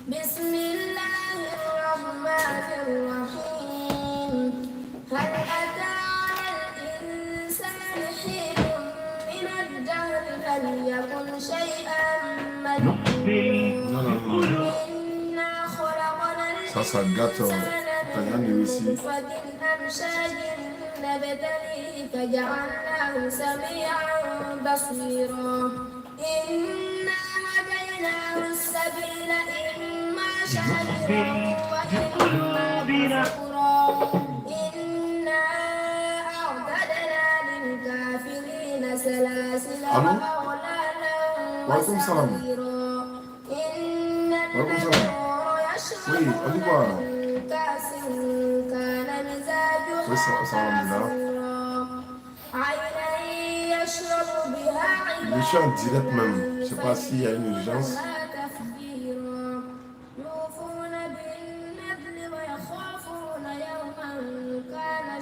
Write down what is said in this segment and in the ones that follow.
بسم الله الرحمن الرحيم هل أتى على الإنسان حين من الدهر لم يكن شيئا مذكورا إنا خلقنا الإنسان من نطفة أمشاج نبتليه فجعلناه سميعا بصيرا إنا هديناه السبيل إما شاكرا وإما كفورا إنا أعتدنا للكافرين سلاسل وأغلالا وسعيرا إن النار يشرب من كأس كان مزاجها كافورا عينا يشرب بها عباد Je sais pas s'il y a une urgence.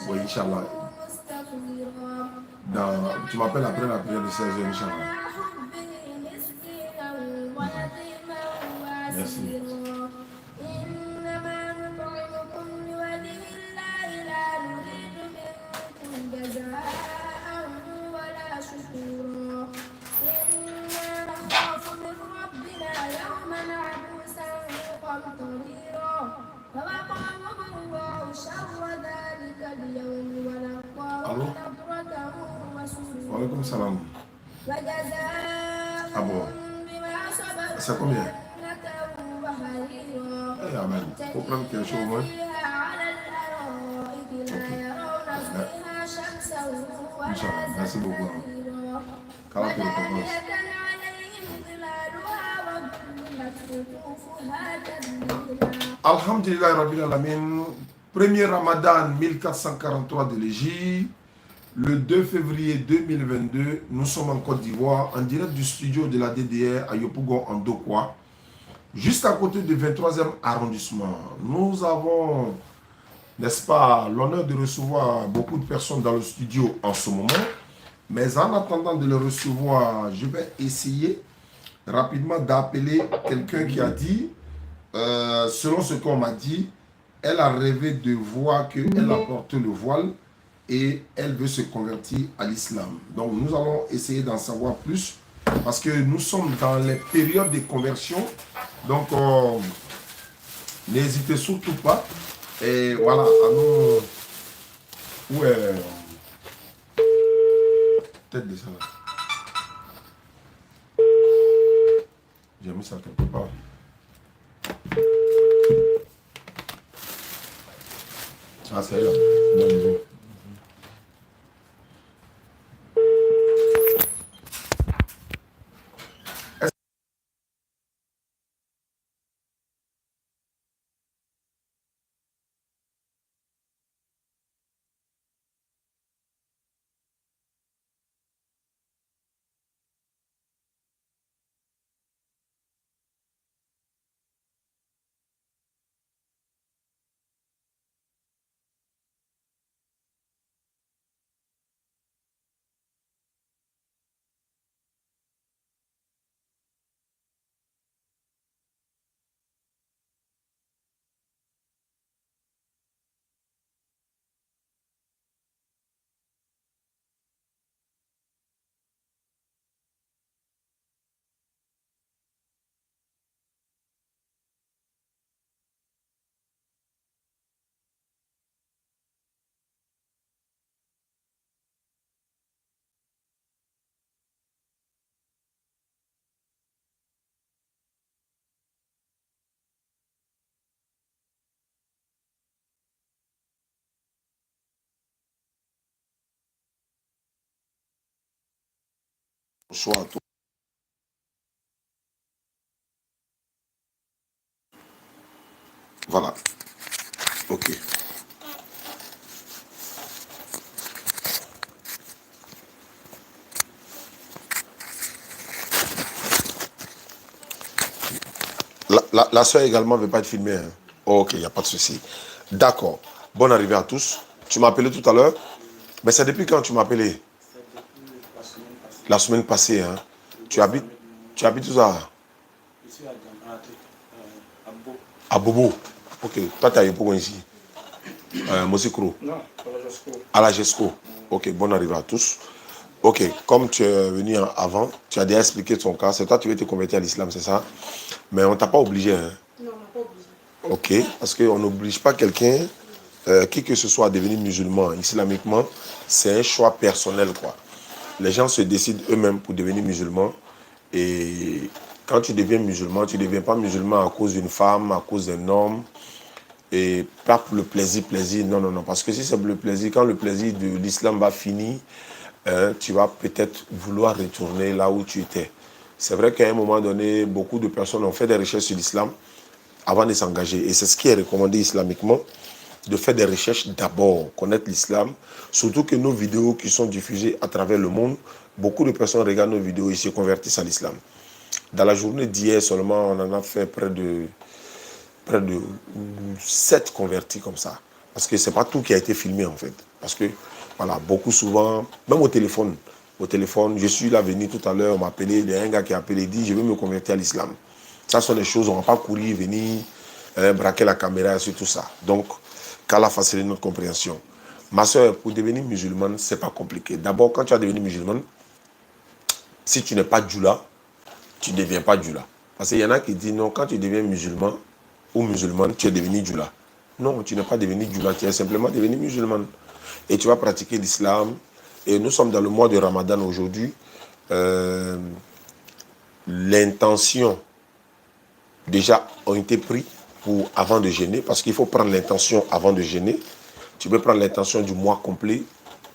Oui, Inch'Allah. Tu m'appelles après la prière de 16h, Inch'Allah. Merci. Allô? Walaikum salam. Ah bon? C'est combien? Eh, amen. Faut prendre quelque chose, moi. Ok. Inch'Allah. Merci beaucoup. Qu'Allah te récompense. Alhamdulillah Rabbil Alamin. Premier Ramadan 1443 de l'Égypte. Le 2 février 2022, nous sommes en Côte d'Ivoire, en direct du studio de la DDR à Yopougon en Dokwa, juste à côté du 23e arrondissement. Nous avons, n'est-ce pas, l'honneur de recevoir beaucoup de personnes dans le studio en ce moment. Mais en attendant de les recevoir, je vais essayer rapidement d'appeler quelqu'un qui a dit, selon ce qu'on m'a dit, elle a rêvé de voir qu'elle a porté le voile et elle veut se convertir à l'islam. Donc nous allons essayer d'en savoir plus parce que nous sommes dans les périodes de conversion. Donc n'hésitez surtout pas. Et voilà, à nous... Où est... Peut-être de ça là. J'ai mis ça quelque part. Ah, c'est là. Bonjour. Bonsoir à tous. Voilà. Ok. La soeur également ne veut pas être filmée. Hein? Ok, il n'y a pas de souci. D'accord. Bonne arrivée à tous. Tu m'as appelé tout à l'heure. Mais c'est depuis quand tu m'as appelé? La semaine passée. Hein? Tu habites où ça? À Bobo. Ok. Toi, tu as Yopougon ici. Mosikro. Non, à la Jasco. À la GESCO. Ok, bonne arrivée à tous. Ok, comme tu es venu avant, tu as déjà expliqué ton cas. C'est toi qui veux te convertir à l'islam, c'est ça? Mais on ne t'a pas obligé. Hein? Non, on n'a pas obligé. Ok, parce qu'on n'oblige pas quelqu'un, qui que ce soit, à devenir musulman. Islamiquement, c'est un choix personnel, quoi. Les gens se décident eux-mêmes pour devenir musulmans. Et quand tu deviens musulman, tu ne deviens pas musulman à cause d'une femme, à cause d'un homme. Et pas pour le plaisir. Non, non, non. Parce que si c'est pour le plaisir, quand le plaisir de l'islam va finir, tu vas peut-être vouloir retourner là où tu étais. C'est vrai qu'à un moment donné, beaucoup de personnes ont fait des recherches sur l'islam avant de s'engager. Et c'est ce qui est recommandé islamiquement, de faire des recherches d'abord, connaître l'islam. Surtout que nos vidéos qui sont diffusées à travers le monde, beaucoup de personnes regardent nos vidéos et se convertissent à l'islam. Dans la journée d'hier seulement, on en a fait près de 7 convertis comme ça. Parce que ce n'est pas tout qui a été filmé en fait. Parce que, voilà, beaucoup souvent, même au téléphone, je suis là venu tout à l'heure, on m'a appelé, il y a un gars qui a appelé, il dit, je veux me convertir à l'islam. Ça sont des choses, on ne va pas courir, venir, braquer la caméra et tout ça. Donc, qu'Allah facilite notre compréhension. Ma soeur, pour devenir musulmane, ce n'est pas compliqué. D'abord, quand tu vas devenir musulmane, si tu n'es pas djoula, tu ne deviens pas djoula. Parce qu'il y en a qui disent, non, quand tu deviens musulman ou musulmane, tu es devenu djoula. Non, tu n'es pas devenu djoula, tu es simplement devenu musulman. Et tu vas pratiquer l'islam. Et nous sommes dans le mois de Ramadan aujourd'hui. L'intention, déjà, ont été prises avant de jeûner, parce qu'il faut prendre l'intention avant de jeûner. Tu peux prendre l'intention du mois complet.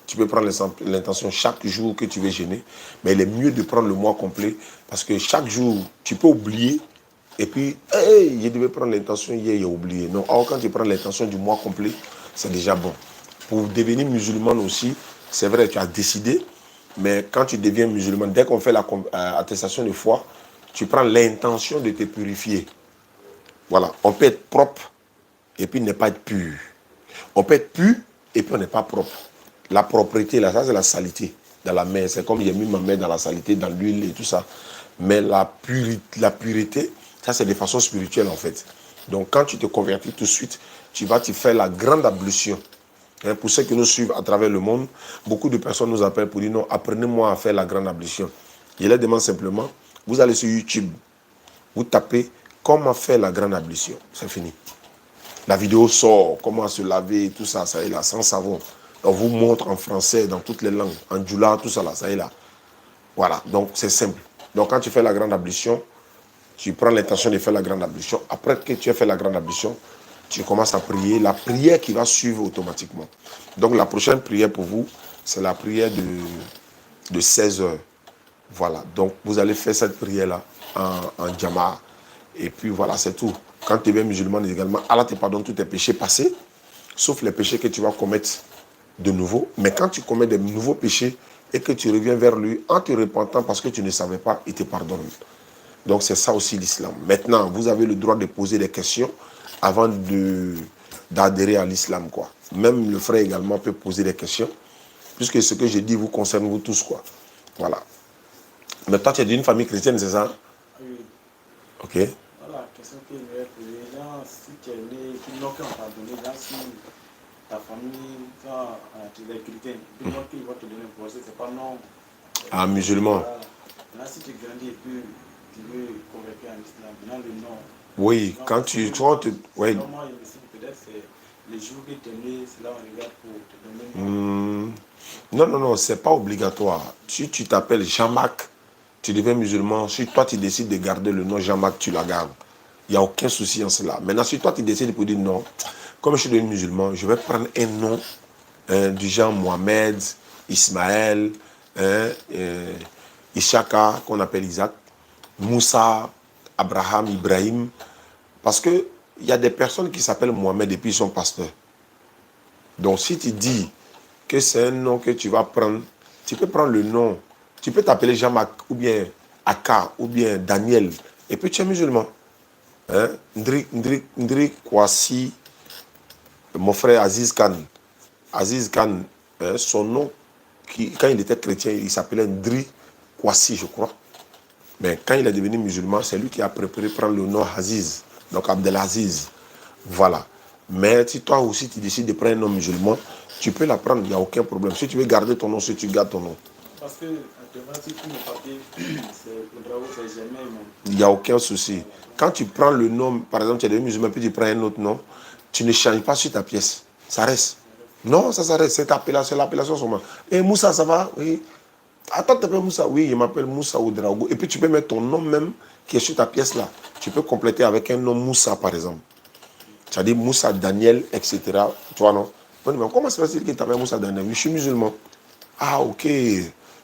Tu peux prendre l'intention chaque jour que tu veux jeûner. Mais il est mieux de prendre le mois complet, parce que chaque jour, tu peux oublier. Et puis, hey, je devais prendre l'intention hier, j'ai oublié. Non, or, quand tu prends l'intention du mois complet, c'est déjà bon. Pour devenir musulman aussi, c'est vrai, tu as décidé, mais quand tu deviens musulman, dès qu'on fait l'attestation de foi, tu prends l'intention de te purifier. Voilà, on peut être propre et puis ne pas être pur. On peut être pur et puis on n'est pas propre. La propreté, là, ça c'est la saleté dans la mer. C'est comme j'ai mis ma main dans la saleté, dans l'huile et tout ça. Mais la pureté, ça c'est de façon spirituelle en fait. Donc quand tu te convertis tout de suite, tu vas te faire la grande ablution. Pour ceux qui nous suivent à travers le monde, beaucoup de personnes nous appellent pour dire non, apprenez-moi à faire la grande ablution. Je leur demande simplement, vous allez sur YouTube, vous tapez comment faire la grande ablution. C'est fini. La vidéo sort, comment se laver, tout ça, ça est là, sans savon. On vous montre en français, dans toutes les langues, en djoula, tout ça là, ça est là. Voilà, donc c'est simple. Donc quand tu fais la grande ablution, tu prends l'intention de faire la grande ablution. Après que tu as fait la grande ablution, tu commences à prier, la prière qui va suivre automatiquement. Donc la prochaine prière pour vous, c'est la prière de 16 heures. Voilà, donc vous allez faire cette prière-là en djama. Et puis voilà, c'est tout. Quand tu es musulman également, Allah te pardonne tous tes péchés passés, sauf les péchés que tu vas commettre de nouveau. Mais quand tu commets de nouveaux péchés et que tu reviens vers lui en te repentant parce que tu ne savais pas, il te pardonne. Donc c'est ça aussi l'islam. Maintenant, vous avez le droit de poser des questions avant d'adhérer à l'islam, quoi. Même le frère également peut poser des questions, puisque ce que je dis vous concerne vous tous, quoi. Voilà. Mais toi, tu es d'une famille chrétienne, c'est ça? Oui. Ok. Voilà, question que je vais poser. Là, si tu es né, puis non, qu'on t'a donné, là, si ta famille, quand tu es chrétien, puis non, qu'il va te donner un procès, c'est pas non. Ah, musulman. Voilà. Là, si tu grandis et puis tu veux convertir en islam, maintenant le nom. Oui, Non, quand tu... Oui. Normalement, il me semble peut-être c'est les jours que tu es né, c'est là on regarde pour te donner le nom. Non, non, non, c'est pas obligatoire. Si tu t'appelles Jean-Marc, tu deviens musulman. Si toi, tu décides de garder le nom Jean-Marc, tu la gardes. Il n'y a aucun souci en cela. Maintenant, si toi, tu décides de dire non, comme je suis devenu musulman, je vais prendre un nom du genre Mohamed, Ismaël, Ishaka, qu'on appelle Isaac, Moussa, Abraham, Ibrahim. Parce qu'il y a des personnes qui s'appellent Mohamed et puis ils sont pasteurs. Donc, si tu dis que c'est un nom que tu vas prendre, tu peux prendre le nom. Tu peux t'appeler Jean-Marc, ou bien Aka, ou bien Daniel, et puis tu es musulman. Hein? Ndri Kwasi, mon frère Aziz Khan. Aziz Khan, son nom, quand il était chrétien, il s'appelait Ndri Kwasi, je crois. Mais quand il est devenu musulman, c'est lui qui a préféré prendre le nom Aziz. Donc Abdelaziz. Voilà. Mais si toi aussi tu décides de prendre un nom musulman, tu peux la prendre, il n'y a aucun problème. Si tu veux garder ton nom, si tu gardes ton nom. Parce que, si tous mes papiers, le drapeau, c'est jamais même. Il n'y a aucun souci. Quand tu prends le nom, par exemple, tu es devenu musulman, puis tu prends un autre nom, tu ne changes pas sur ta pièce. Ça reste. Non, ça reste. C'est l'appellation seulement. Et Moussa, ça va? Oui. Attends, tu t'appelles Moussa? Oui, je m'appelle Moussa Oudraogo. Et puis tu peux mettre ton nom même qui est sur ta pièce là. Tu peux compléter avec un nom Moussa, par exemple. C'est-à-dire Moussa Daniel, etc. Tu vois, non? Mais comment se fait-il que tu t'appelles Moussa Daniel? Je suis musulman. Ah, ok.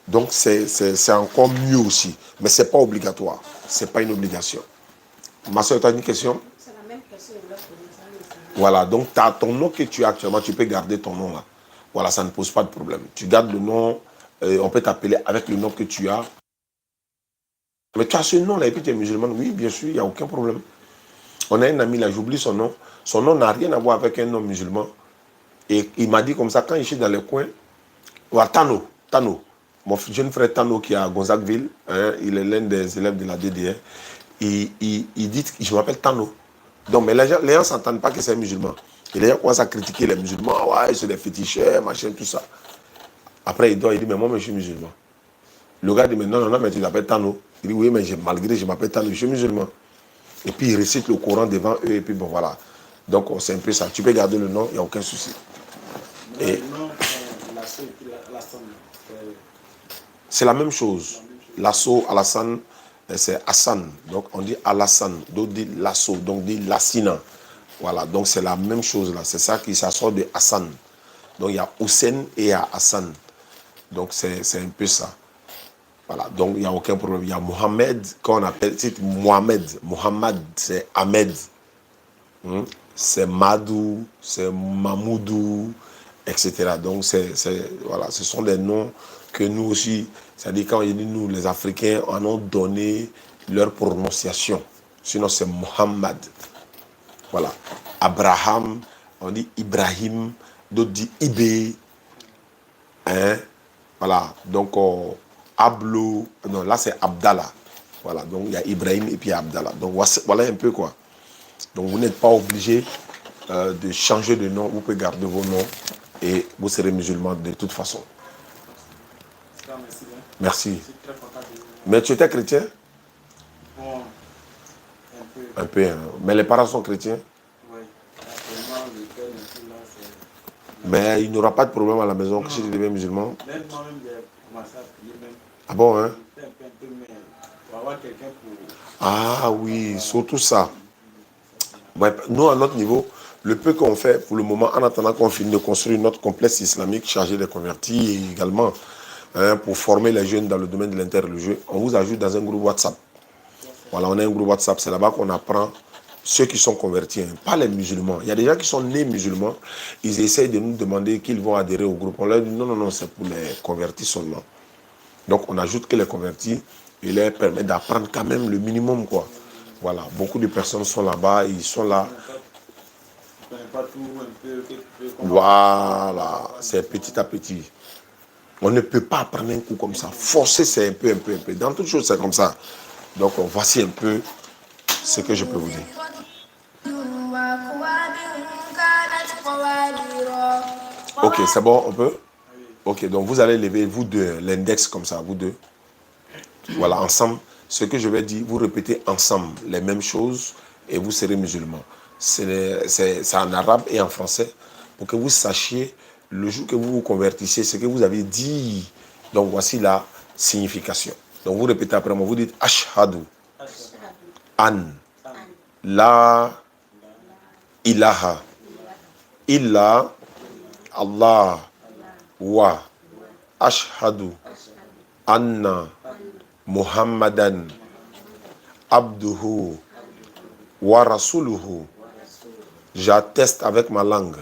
Donc, c'est encore mieux aussi. Mais ce n'est pas obligatoire. Ce n'est pas une obligation. Ma soeur, tu as une question? C'est la même question. Voilà. Donc, tu as ton nom que tu as actuellement. Tu peux garder ton nom là. Voilà, ça ne pose pas de problème. Tu gardes le nom. On peut t'appeler avec le nom que tu as. Mais tu as ce nom là et puis tu es musulman. Oui, bien sûr, il n'y a aucun problème. On a un ami là, j'oublie son nom. Son nom n'a rien à voir avec un nom musulman. Et il m'a dit comme ça, quand il est dans le coin, Tano. Mon jeune frère Tano qui est à Gonzagueville, hein, il est l'un des élèves de la DDR. Il dit, je m'appelle Tano. Donc, mais les gens ne s'entendent pas que c'est un musulman. Et les gens commencent à critiquer les musulmans. Ouais, c'est des féticheurs, machin, tout ça. Après, il dit, mais moi, je suis musulman. Le gars dit, mais non, mais tu t'appelles Tano. Il dit, oui, mais malgré je m'appelle Tano, je suis musulman. Et puis, il récite le Coran devant eux, et puis bon, voilà. Donc, c'est un peu ça. Tu peux garder le nom, il n'y a aucun souci. Et Et c'est la même chose. Lasso, Alassane, c'est Hassan. Donc, on dit Alassane. D'autres disent Lasso, donc dit Lassina. Voilà, donc c'est la même chose là. C'est ça qui sort de Hassan. Donc, il y a Hussein et il y a Hassan. Donc, c'est un peu ça. Voilà, donc il n'y a aucun problème. Il y a Mohamed, quand on appelle, c'est Mohamed. Mohamed, c'est Ahmed. C'est Madou, c'est Mamoudou, etc. Donc, voilà, ce sont des noms que nous aussi, c'est-à-dire quand nous, les Africains, en ont donné leur prononciation. Sinon, c'est Mohamed. Voilà. Abraham, on dit Ibrahim, d'autres disent Ibé. Hein? Voilà, donc Ablo, non, là c'est Abdallah. Voilà, donc il y a Ibrahim et puis Abdallah. Donc voilà un peu quoi. Donc vous n'êtes pas obligé de changer de nom, vous pouvez garder vos noms et vous serez musulman de toute façon. Merci. Mais tu étais chrétien? Bon, un peu. Hein. Mais les parents sont chrétiens? Oui. Mais il n'y aura pas de problème à la maison si tu deviens musulman. Même moi-même, j'ai commencé à prier même. Ah bon, hein? Un peu, mais il va avoir quelqu'un pour... Ah oui, surtout ça. Ouais, nous, à notre niveau, le peu qu'on fait pour le moment, en attendant qu'on finisse de construire notre complexe islamique chargé des convertis et également pour former les jeunes dans le domaine de l'interreligieux, on vous ajoute dans un groupe WhatsApp. Voilà, on a un groupe WhatsApp, c'est là-bas qu'on apprend ceux qui sont convertis, hein, pas les musulmans. Il y a des gens qui sont nés musulmans, ils essayent de nous demander qu'ils vont adhérer au groupe. On leur dit non, c'est pour les convertis seulement. Donc on ajoute que les convertis, il leur permet d'apprendre quand même le minimum, quoi. Voilà, beaucoup de personnes sont là-bas, ils sont là. Voilà, c'est petit à petit. On ne peut pas apprendre un coup comme ça. Forcer, c'est un peu. Dans toutes choses, c'est comme ça. Donc, voici un peu ce que je peux vous dire. Ok, c'est bon, on peut? Ok, donc vous allez lever, vous deux, l'index comme ça, vous deux. Voilà, ensemble. Ce que je vais dire, vous répétez ensemble les mêmes choses et vous serez musulman. C'est en arabe et en français pour que vous sachiez le jour que vous vous convertissez, ce que vous avez dit. Donc voici la signification. Donc vous répétez après moi, vous dites Ashhadu an la ilaha illa Allah wa ashhadu anna Muhammadan abduhu wa rasuluhu. J'atteste avec ma langue.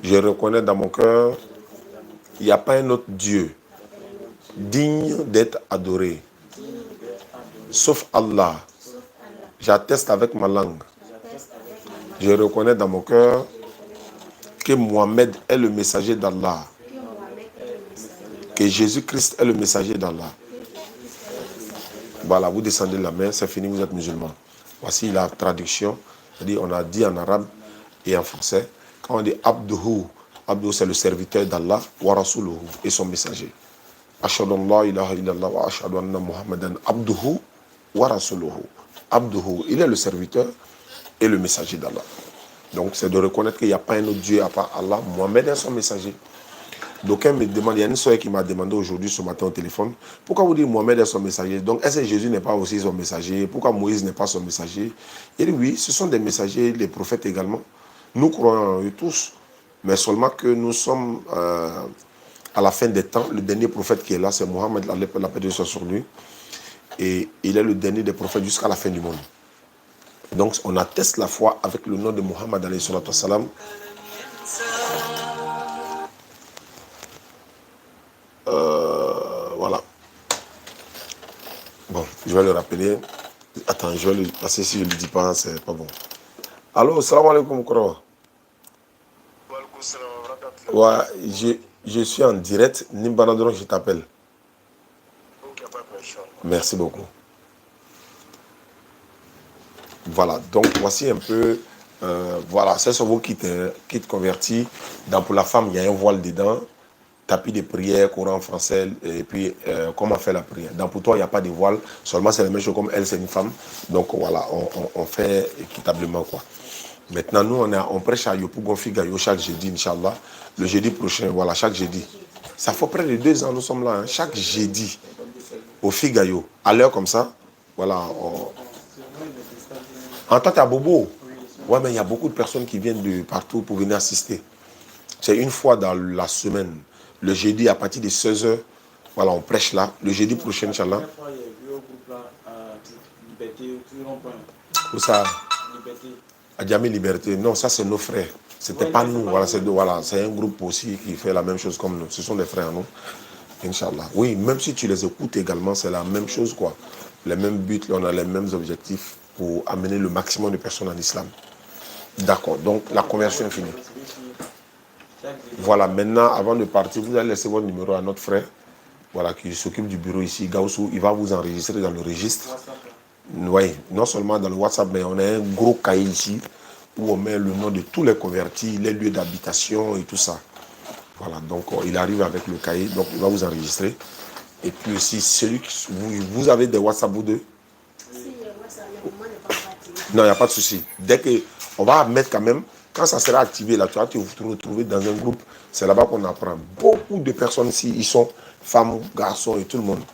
Je reconnais dans mon cœur, il n'y a pas un autre Dieu digne d'être adoré, sauf Allah. J'atteste avec ma langue. Je reconnais dans mon cœur que Mohamed est le messager d'Allah, que Jésus-Christ est le messager d'Allah. Voilà, vous descendez la main, c'est fini, vous êtes musulman. Voici la traduction. C'est-à-dire, on a dit en arabe et en français. Quand on dit Abduhu, Abduhu c'est le serviteur d'Allah, wa rasuluhu et son messager. Ashhadu an la ilaha illallah wa ashhadu anna Muhammadan Abduhu wa rasuluhu. Abduhu, il est le serviteur et le messager d'Allah. Donc c'est de reconnaître qu'il n'y a pas un autre Dieu à part Allah. Mohammed est son messager. D'aucuns me demandent, il y a une soeur qui m'a demandé aujourd'hui ce matin au téléphone, pourquoi vous dites Mohammed est son messager? Donc est-ce que Jésus n'est pas aussi son messager? Pourquoi Moïse n'est pas son messager? Il dit oui, ce sont des messagers, les prophètes également. Nous croyons en eux tous, mais seulement que nous sommes à la fin des temps. Le dernier prophète qui est là, c'est Mohammed, la paix de soit sur lui. Et il est le dernier des prophètes jusqu'à la fin du monde. Donc on atteste la foi avec le nom de Mohammed alayhi salatu wassalam. Voilà. Bon, je vais le rappeler. Attends, je vais le passer. Si je ne le dis pas, c'est pas bon. Allô, salam alaikum, Koura. Ouais, je suis en direct. Nimbanadron, je t'appelle. Merci beaucoup. Voilà, donc voici un peu. Voilà, c'est sur vos kits convertis. Donc pour la femme, il y a un voile dedans. Tapis de prière, Coran français, et puis comment faire la prière. Donc pour toi, il n'y a pas de voile, seulement c'est la même chose comme elle, c'est une femme. Donc voilà, on fait équitablement quoi. Maintenant, nous, on prêche à Yopougon Figayo chaque jeudi, Inch'Allah. Le jeudi prochain, voilà, chaque jeudi. Ça fait près de 2 ans, nous sommes là, hein, chaque jeudi, au Figayo, à l'heure comme ça. Voilà. En tant qu'à Bobo, ouais, mais il y a beaucoup de personnes qui viennent de partout pour venir assister. C'est une fois dans la semaine. Le jeudi, à partir de 16h, voilà, on prêche là. Le jeudi prochain, Inch'Allah. Où ça? À Djamé Liberté. Non, ça, c'est nos frères. C'était pas nous. Voilà, c'est un groupe aussi qui fait la même chose comme nous. Ce sont des frères, nous. Inch'Allah. Oui, même si tu les écoutes également, c'est la même chose, quoi. Les mêmes buts, on a les mêmes objectifs pour amener le maximum de personnes en islam. D'accord. Donc, la conversion est finie. Voilà, maintenant, avant de partir, vous allez laisser votre numéro à notre frère, voilà, qui s'occupe du bureau ici, Gaussou. Il va vous enregistrer dans le registre. Oui, non seulement dans le WhatsApp, mais on a un gros cahier ici où on met le nom de tous les convertis, les lieux d'habitation et tout ça. Voilà, donc il arrive avec le cahier, donc il va vous enregistrer. Et puis aussi, celui qui, vous avez des WhatsApp, vous deux? Non, il n'y a pas de souci. Dès que, on va mettre quand même. Quand ça sera activé, là, tu vas te retrouver dans un groupe. C'est là-bas qu'on apprend. Beaucoup de personnes ici, ils sont femmes, garçons et tout le monde.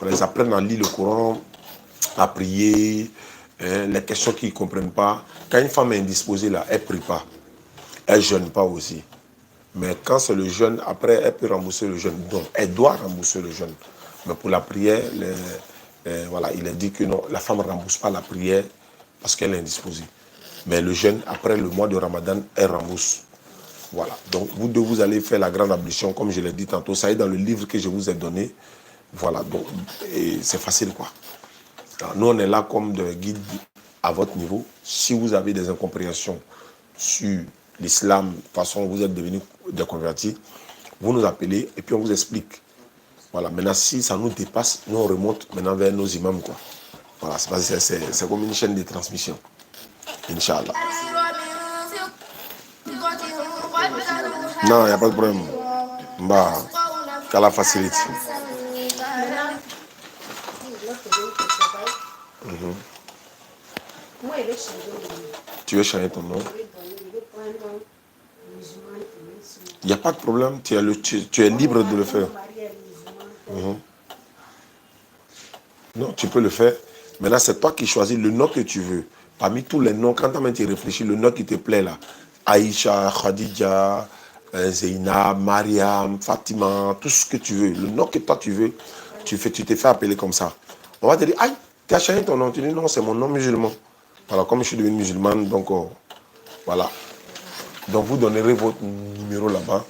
On les apprend à lire le Coran, à prier, les questions qu'ils ne comprennent pas. Quand une femme est indisposée, là, elle ne prie pas. Elle ne jeûne pas aussi. Mais quand c'est le jeûne, après, elle peut rembourser le jeûne. Donc, elle doit rembourser le jeûne. Mais pour la prière, voilà, il est dit que non, la femme ne rembourse pas la prière parce qu'elle est indisposée. Mais le jeûne, après le mois de Ramadan, elle rembourse. Voilà. Donc, vous deux, vous allez faire la grande ablution, comme je l'ai dit tantôt. Ça est dans le livre que je vous ai donné. Voilà. Donc, c'est facile, quoi. Alors, nous, on est là comme des guides à votre niveau. Si vous avez des incompréhensions sur l'islam, de toute façon, vous êtes devenus des convertis, vous nous appelez et puis on vous explique. Voilà. Maintenant, si ça nous dépasse, nous, on remonte maintenant vers nos imams, quoi. Voilà. C'est comme une chaîne de transmission. Inch'Allah. Non, il n'y a pas de problème. Bah, qu'à la facilite. Tu veux changer ton nom? Il n'y a pas de problème. Tu es libre de le faire. Non, tu peux le faire. Maintenant, c'est toi qui choisis le nom que tu veux. Parmi tous les noms, quand tu réfléchis, le nom qui te plaît là, Aïcha, Khadija, Zeynab, Mariam, Fatima, tout ce que tu veux, le nom que toi tu veux, tu t'es fait appeler comme ça. On va te dire, aïe, tu as changé ton nom. Tu dis, non, c'est mon nom musulman. Voilà, comme je suis devenu musulmane, donc voilà. Donc vous donnerez votre numéro là-bas.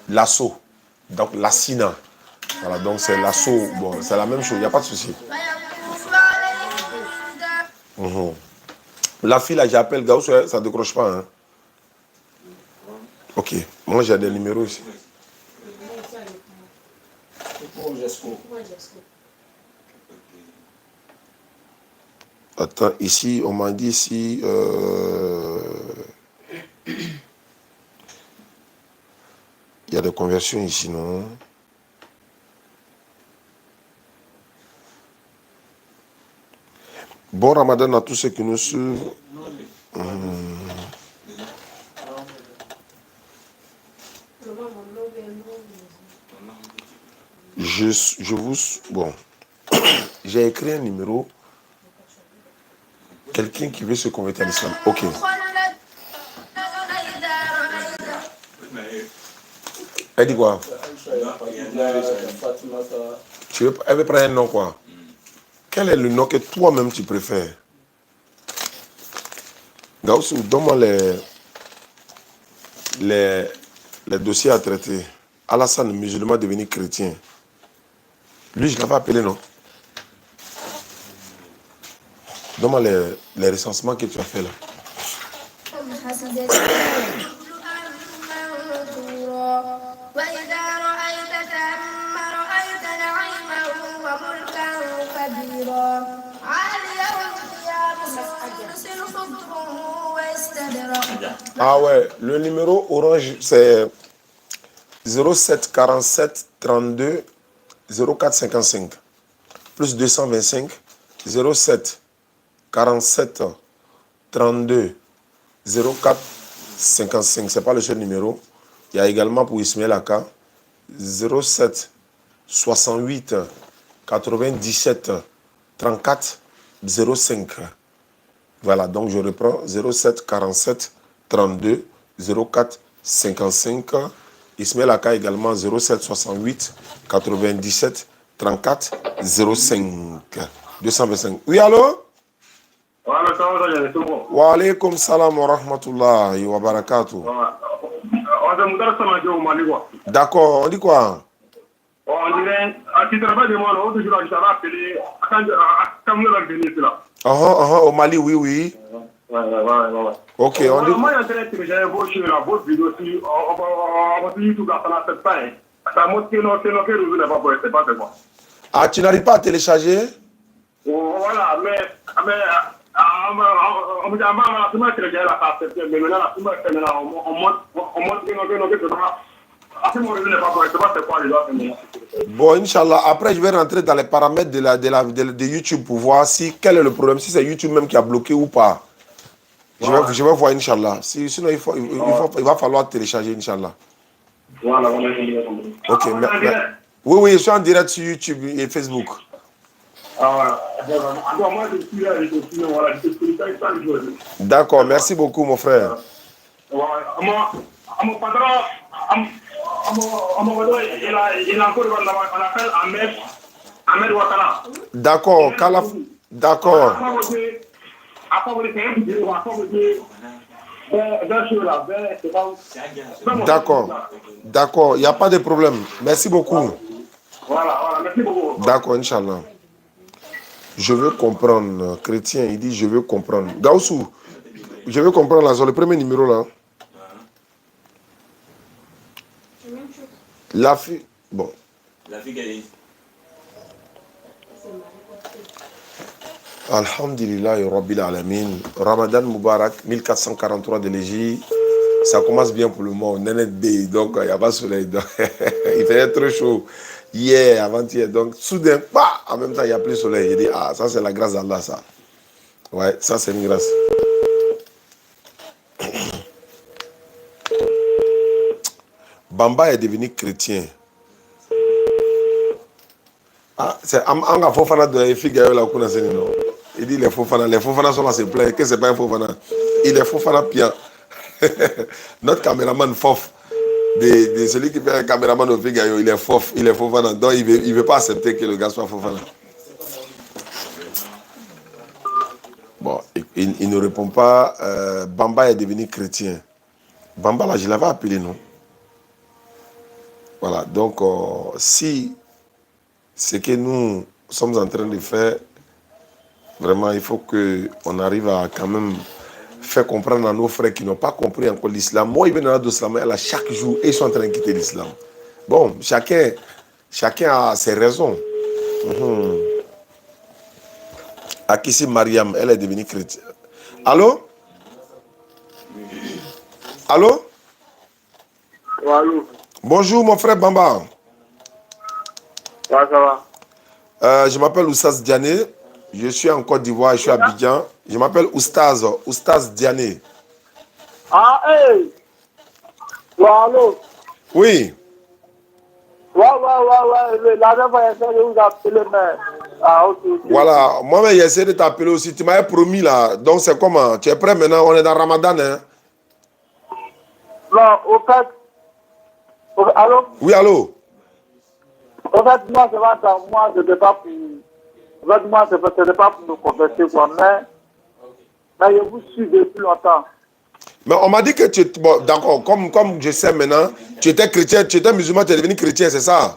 L'assaut. Donc la Sina. Voilà, donc c'est l'assaut. Bon, c'est la même chose, il n'y a pas de souci. La fille là, j'appelle Gauss, ça ne décroche pas. Hein? Ok, moi j'ai des numéros ici. Attends, ici, on m'a dit ici... il y a des conversions ici, non? Bon Ramadan à tous ceux qui nous suivent. Je vous... Bon. J'ai écrit un numéro. Quelqu'un qui veut se convertir à l'islam. Ok. Elle dit quoi? Elle veut prendre un nom quoi? Quel est le nom que toi-même tu préfères? Gaussou, donne-moi les dossiers à traiter. Alassane, musulman devenu chrétien. Lui, je l'avais appelé, non? Donne-moi les recensements que tu as fait là. Ah ouais, le numéro orange c'est 07 47 32 04 55 plus 225 07 47 32 04 55. C'est pas le seul numéro. Il y a également pour Ismaël Aka 07 68 97 34 05. Voilà, donc je reprends 07 47 32 04 55. Ismaël Aka également 07 68 97 34 05 225. Oui, allô? Wa alaykum salam wa rahmatullahi wa barakatuh. D'accord, on dit quoi? Au Mali, oui, oui. Ok, on dit... Ah, tu n'arrives pas à télécharger? Voilà, mais bon, Inch'Allah, après je vais rentrer dans les paramètres de YouTube pour voir si quel est le problème, si c'est YouTube même qui a bloqué ou pas. Je vais voir, Inch'Allah. Sinon, il va falloir télécharger, Inch'Allah. Voilà, ok, oui, je suis en direct sur YouTube et Facebook. D'accord, merci beaucoup, mon frère. D'accord, d'accord. D'accord, il n'y a pas de problème. Merci beaucoup. Merci beaucoup. D'accord, Inch'Allah. Je veux comprendre, chrétien, il dit je veux comprendre. Gaussou, je veux comprendre là, sur le premier numéro là. La fille, bon. La fille qu'elle est. Alhamdulillah, Rabbil Alamin. Ramadan Mubarak, 1443 de l'Égypte. Ça commence bien pour le moment. On est net donc il n'y a pas de soleil. Donc, il fait trop chaud. Hier, avant-hier. Donc, soudain, bah, en même temps, il n'y a plus de soleil. Il dit, ah, ça, c'est la grâce d'Allah, ça. Ouais, ça, c'est une grâce. Bamba est devenu chrétien. Ah, c'est Anga Fofana de Efigayo la Kunaseni, non? Il dit les Fofana sont là, c'est plein. Que c'est pas un Fofana? Il est Fofana Pia. Notre caméraman Fof, de celui qui fait un caméraman au Figayo, il est Fofana. Donc il veut pas accepter que le gars soit Fofana. Bon, il ne répond pas. Bamba est devenu chrétien. Bamba, là, je l'avais appelé, non? Voilà, donc si ce que nous sommes en train de faire, vraiment, il faut qu'on arrive à quand même faire comprendre à nos frères qui n'ont pas compris encore l'islam. Moi, ils viennent dans l'islam, chaque jour, et ils sont en train de quitter l'islam. Bon, chacun Chacun a ses raisons. Akissi Mariam, elle est devenue chrétienne. Allô? Allô? Allô. Bonjour mon frère Bamba. Ça va. Je m'appelle Oustaz Diané. Je suis en Côte d'Ivoire, je suis à Abidjan. Je m'appelle Oustaz Diané. Ah, hey. Allô. Oui. Ouais. La dernière fois, j'essaie de vous appeler, mais... Ah, ok. Voilà, moi-même j'ai essayé de t'appeler aussi. Tu m'avais promis là. Donc c'est comment? Tu es prêt maintenant? On est dans Ramadan, hein? Non, au fait... Allô? Oui, allô? En fait, moi, c'est pas dans moi, c'était pas pour... En fait, moi, c'était pas pour me convertir, quoi. Mais je vous suis depuis longtemps. Mais on m'a dit que tu étais... Bon, d'accord, comme je sais maintenant, tu étais chrétien, tu étais musulman, tu es devenu chrétien, c'est ça?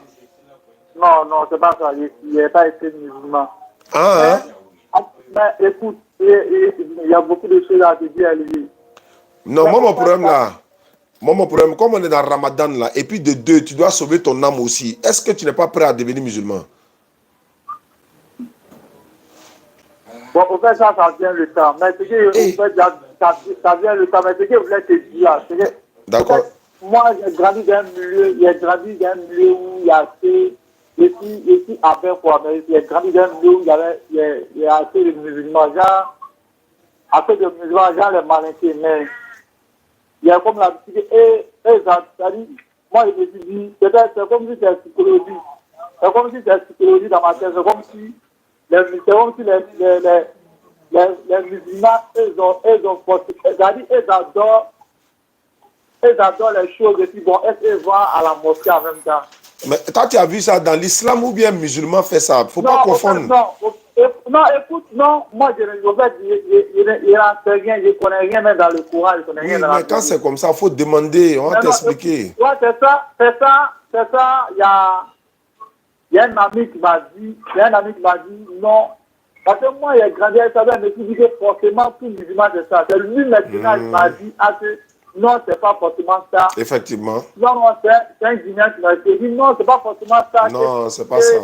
Non, c'est pas ça. Il n'a pas été musulman. Ah, hein? Mais écoute, il y a beaucoup de choses à te dire à lui. Non, moi, mon problème, comme on est dans Ramadan là, et puis de deux, tu dois sauver ton âme aussi. Est-ce que tu n'es pas prêt à devenir musulman? Bon, au fait, ça vient le temps. Mais ce que ça vient le temps. Mais ce que je voulais te dire, c'est que... D'accord. Moi, j'ai grandi dans un milieu où il y a assez... Je suis à peine quoi, mais j'ai grandi dans un milieu où il y a assez de musulmans. Genre, assez de musulmans, genre les malinqués, mais... Il y a comme l'habitude, c'est-à-dire, moi, je me suis dit, c'est comme si c'est psychologie. C'est comme si c'est psychologie dans ma tête. C'est comme si les musulmans, ils ont porté, c'est-à-dire, ils adorent les choses, et puis bon, ils vont à la mosquée en même temps. Mais toi, tu as vu ça dans l'islam ou bien musulman fait ça? Il ne faut pas confondre. Non, écoute, non, moi, je ne rien, je ne connais rien même dans le Coran, je ne connais rien dans la mais quand c'est comme ça, il faut demander, on va t'expliquer. Ouais, c'est ça, il y a un ami qui m'a dit, non, parce que moi, il a grandi à ça, mais tu dis que forcément, tout musulman, c'est ça. C'est lui maintenant qui m'a dit, non, c'est pas forcément ça. Effectivement. Non, c'est un Guinéen qui m'a dit, non, c'est pas forcément ça. Non, c'est pas ça.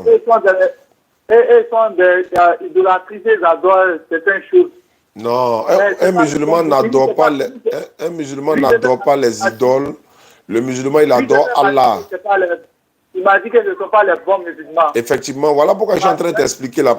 Ils sont des idolâtries, ils adorent certaines choses. Non, un musulman n'adore pas les idoles. Le musulman, il adore Allah. Il m'a dit que ce ne sont pas les bons musulmans. Effectivement, voilà pourquoi je suis en train de t'expliquer là.